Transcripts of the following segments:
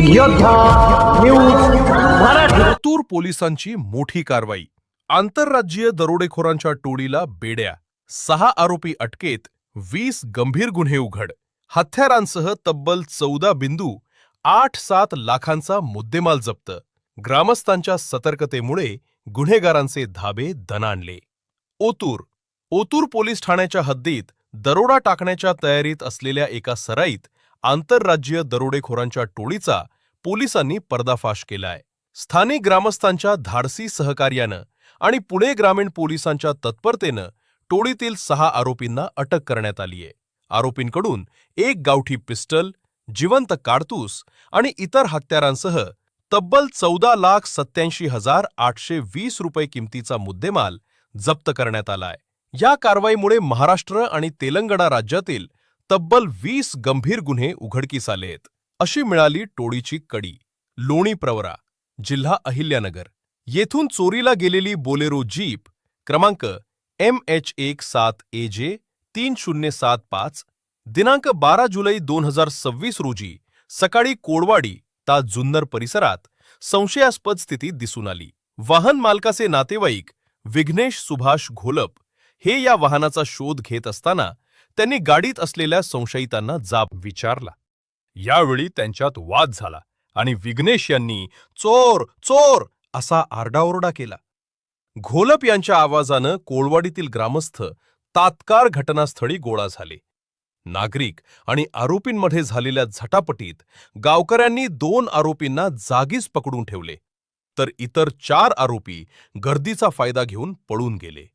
योद्धा न्यूज मराठी. ओतूर पोलिसांची मोठी कारवाई. आंतरराज्यीय दरोडेखोरांच्या टोळीला बेड्या. 6 आरोपी अटकेत, 20 गंभीर गुन्हे उघड. हत्यारांसह तब्बल 14.87 लाखांचा मुद्देमाल जप्त. ग्रामस्थांच्या सतर्कतेमुळे गुन्हेगारांचे धाबे दणाणले. ओतूर पोलीस ठाण्याच्या हद्दीत दरोडा टाकण्याच्या तयारीत असलेल्या एका सराईत आंतरराज्यीय दरोडेखोरांच्या टोळीचा पोलिसांनी पर्दाफाश केलाय. स्थानिक ग्रामस्थांच्या धाडसी सहकार्यानं आणि पुणे ग्रामीण पोलिसांच्या तत्परतेनं टोळीतील 6 आरोपींना अटक करण्यात आलीय. आरोपींकडून एक गावठी पिस्टल, जिवंत कारतूस आणि इतर हत्यारांसह तब्बल 14,87,820 रुपये किमतीचा मुद्देमाल जप्त करण्यात आलाय. या कारवाईमुळे महाराष्ट्र आणि तेलंगणा राज्यातील तब्बल 20 गंभीर गुन्हे उघडकीस आलेत. अशी मिळाली टोळीची कडी. लोणी प्रवरा, जिल्हा अहिल्यानगर येथून चोरीला गेलेली बोलेरो जीप क्रमांक MH17AJ 3075 दिनांक 12 जुलै 2026 रोजी सकाळी कोडवाडी ता जुन्नर परिसरात संशयास्पद स्थितीत दिसून आली. वाहन मालकाचे नातेवाईक विघ्नेश सुभाष घोलप हे या वाहनाचा शोध घेत असताना त्यांनी गाडीत असलेल्या संशयितांना जाब विचारला. यावेळी त्यांच्यात वाद झाला आणि विघ्नेश यांनी चोर चोर असा आरडाओरडा केला. घोलप यांच्या आवाजानं कोळवाडीतील ग्रामस्थ तात्काळ घटनास्थळी गोळा झाले. नागरिक आणि आरोपींमध्ये झालेल्या झटापटीत गावकऱ्यांनी 2 आरोपींना जागीच पकडून ठेवले, तर इतर 4 आरोपी गर्दीचा फायदा घेऊन पळून गेले.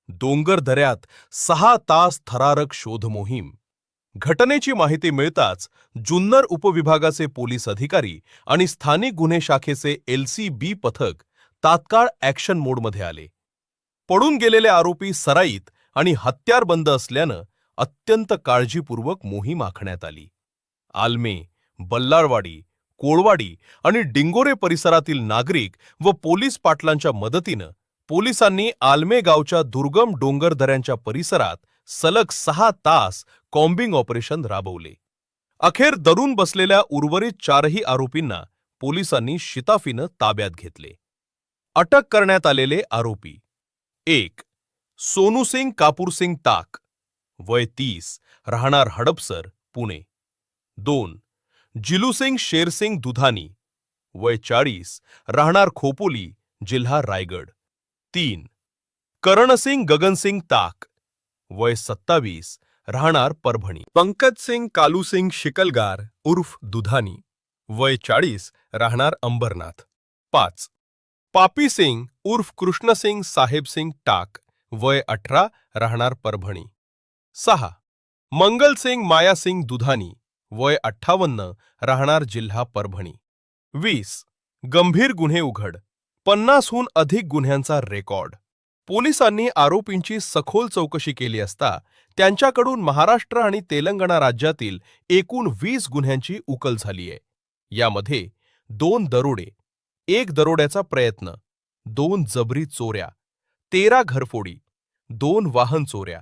डोंगर दऱ्यात 6 तास थरारक शोध मोहीम. घटनेची माहिती मिळताच जुन्नर उपविभागाचे पोलीस अधिकारी आणि स्थानिक गुन्हे शाखेचे LCB पथक तात्काळ ॲक्शन मोडमध्ये आले. पळून गेलेले आरोपी सराईत आणि हत्यार बंद असल्यानं अत्यंत काळजीपूर्वक मोहीम आखण्यात आली. आलमे, बल्लाळवाडी, कोळवाडी आणि डिंगोरे परिसरातील नागरिक व पोलीस पाटलांच्या मदतीनं पोलिसांनी आलमे गावच्या दुर्गम डोंगर दऱ्यांच्या परिसरात सलग 6 तास कॉम्बिंग ऑपरेशन राबवले. अखेर दरून बसलेल्या उर्वरित 4ही आरोपींना पोलिसांनी शिताफीनं ताब्यात घेतले. अटक करण्यात आलेले आरोपी: 1. सोनूसिंग कापूरसिंग ताक, वय 30, राहणार हडपसर, पुणे. 2. जिलूसिंग शेरसिंग दुधानी, वय 40, राहणार खोपोली, जिल्हा रायगड. 3. करणसिंग गगनसिंग ताक, वय 27, राहणार परभणी. पंकजसिंग कालूसिंग शिकलगार उर्फ दुधानी, वय 40, राहणार अंबरनाथ. 5. पापी सिंग उर्फ कृष्णसिंग साहेबसिंग टाक, वय 18, राहणार परभणी. 6. मंगलसिंग मायासिंग दुधानी, वय 58, राहणार जिल्हा परभणी. 20. गंभीर गुन्हे उघड. 50हून अधिक गुन्ह्यांचा रेकॉर्ड. पोलिसांनी आरोपींची सखोल चौकशी केली असता त्यांच्याकडून महाराष्ट्र आणि तेलंगणा राज्यातील एकूण 20 गुन्ह्यांची उकल झालीय. यामध्ये 2 दरोडे, 1 दरोड्याचा प्रयत्न, 2 जबरी चोऱ्या, 13 घरफोडी, 2 वाहन चोऱ्या.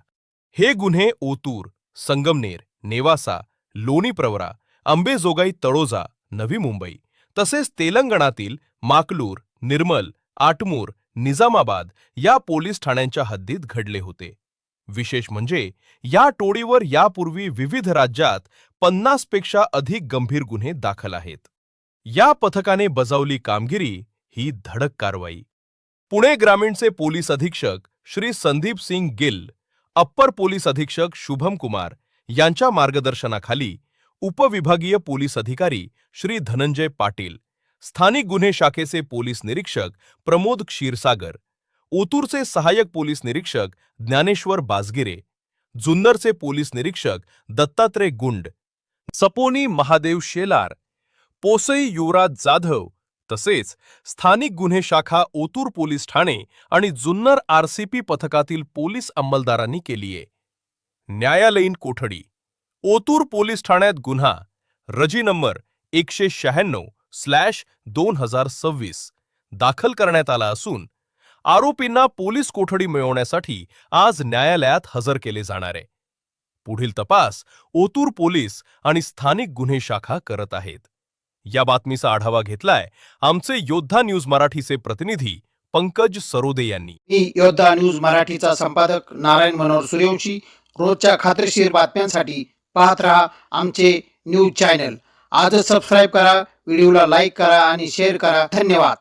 हे गुन्हे ओतूर, संगमनेर, नेवासा, लोणी प्रवरा, अंबेजोगाई तळोजा, नवी मुंबई तसेच तेलंगणातील माकलूर, निर्मल, आटमूर, निजामाबाद या पोलीस ठाण्यांच्या हद्दीत घडले होते. विशेष म्हणजे या टोळीवर यापूर्वी विविध राज्यात 50 पेक्षा अधिक गंभीर गुन्हे दाखल आहेत. या पथकाने बजावली कामगिरी ही धडक कारवाई. पुणे ग्रामीणचे पोलीस अधीक्षक श्री संदीप सिंग गिल, अप्पर पोलीस अधीक्षक शुभम कुमार यांच्या मार्गदर्शनाखाली उपविभागीय पोलीस अधिकारी श्री धनंजय पाटील, स्थानिक गुन्हे शाखेचे पोलीस निरीक्षक प्रमोद क्षीरसागर, ओतूरचे सहाय्यक पोलीस निरीक्षक ज्ञानेश्वर बाजगिरे, जुन्नरचे पोलीस निरीक्षक दत्तात्रय गुंड, सपोनी महादेव शेलार, पोसई युवराज जाधव तसेच स्थानिक गुन्हे शाखा ओतूर पोलीस ठाणे आणि जुन्नर RCP पथकातील पोलीस अंमलदारांनी केलीये. न्यायालयीन कोठडी. ओतूर पोलीस ठाण्यात गुन्हा रजी नंबर 196/2026 दाखल करण्यात आला असून आरोपींना पोलीस कोठडी मिळवण्यासाठी आज न्यायालयात हजर केले जाणार आहे. पुढील तपास ओतूर पोलीस आणि स्थानिक गुन्हे शाखा करत आहेत. या बातमीचा आढावा घेतलाय आमचे योद्धा न्यूज मराठीचे प्रतिनिधी पंकज सरोदे यांनी. मी योद्धा न्यूज मराठीचा संपादक नारायण मनोहर सूर्यवंशी. रोजच्या खात्रीशीर बातम्यांसाठी पाहत रहा आमचे न्यूज चॅनल. आजच सबस्क्राईब करा, व्हिडिओला लाईक करा आणि शेअर करा. धन्यवाद.